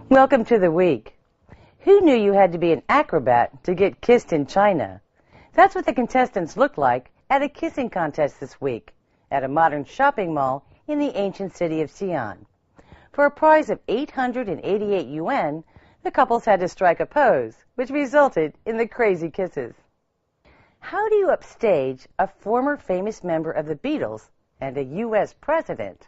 Welcome to the week. Who knew you had to be an acrobat to get kissed in China? That's what the contestants looked like at a kissing contest this week at a modern shopping mall in the ancient city of Xi'An. For a prize of 888 yuan, the couples had to strike a pose, which resulted in the crazy kisses. How do you upstage a former famous member of the Beatles and a U.S. president?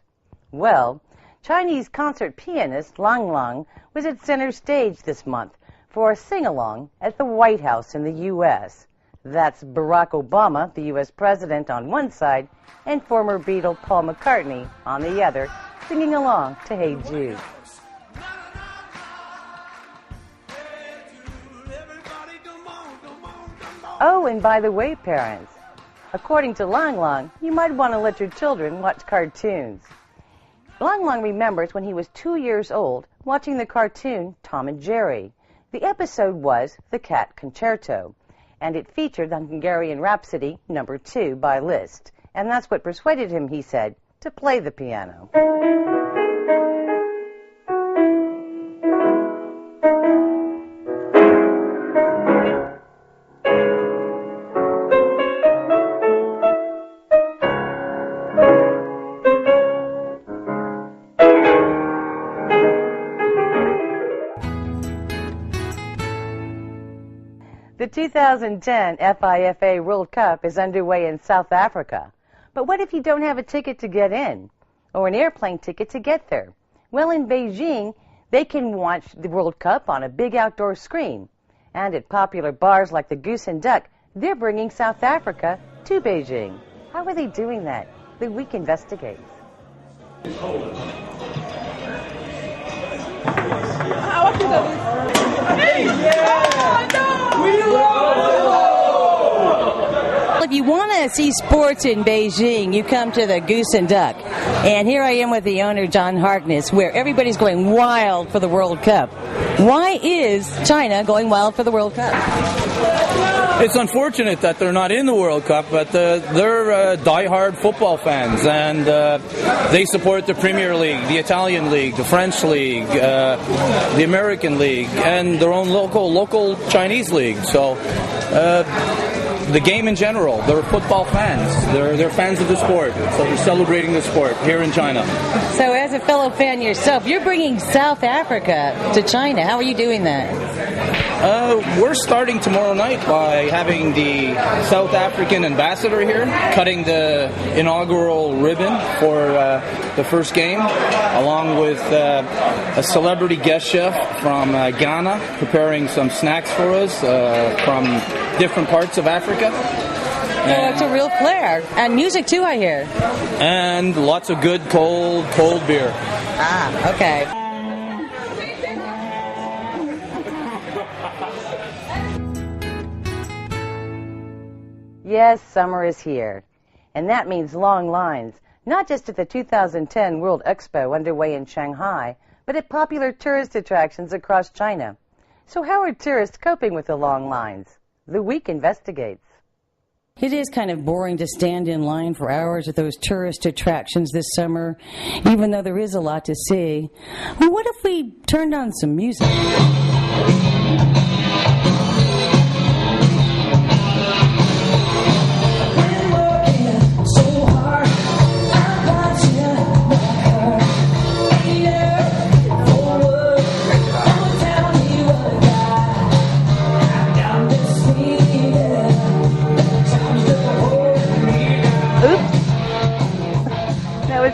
Well, Chinese concert pianist Lang Lang was at center stage this month for a sing-along at the White House in the U.S. That's Barack Obama, the U.S. president, on one side, and former Beatle Paul McCartney on the other, singing along to Hey Jude. Oh, and by the way, parents, according to Lang Lang, you might want to let your children watch cartoons. Lang Lang remembers when he was 2 years old watching the cartoon Tom and Jerry. The episode was The Cat Concerto, and it featured the Hungarian Rhapsody No. 2 by Liszt. And that's what persuaded him, he said, to play the piano. The 2010 FIFA World Cup is underway in South Africa. But what if you don't have a ticket to get in, or an airplane ticket to get there? Well, in Beijing, they can watch the World Cup on a big outdoor screen. And at popular bars like the Goose and Duck, they're bringing South Africa to Beijing. How are they doing that? The Week investigates. If you want to see sports in Beijing, you come to the Goose and Duck. And here I am with the owner, John Harkness, where everybody's going wild for the World Cup. Why is China going wild for the World Cup? It's unfortunate that they're not in the World Cup, but they're diehard football fans, and they support the Premier League, the Italian League, the French League, the American League, and their own local Chinese league. So the game in general, they're football fans. They're fans of the sport, so they're celebrating the sport here in China. So as a fellow fan yourself, you're bringing South Africa to China. How are you doing that? We're starting tomorrow night by having the South African ambassador here, cutting the inaugural ribbon for the first game, along with a celebrity guest chef from Ghana, preparing some snacks for us from different parts of Africa. Oh, it's a real flair. And music too, I hear. And lots of good cold beer. Ah, okay. Yes, summer is here. And that means long lines, not just at the 2010 World Expo underway in Shanghai, but at popular tourist attractions across China. So how are tourists coping with the long lines? The Week investigates. It is kind of boring to stand in line for hours at those tourist attractions this summer, even though there is a lot to see. Well, what if we turned on some music?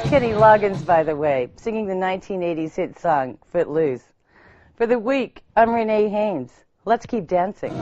Kenny Loggins, by the way, singing the 1980s hit song, Footloose. For the Week, I'm Renee Haynes. Let's keep dancing.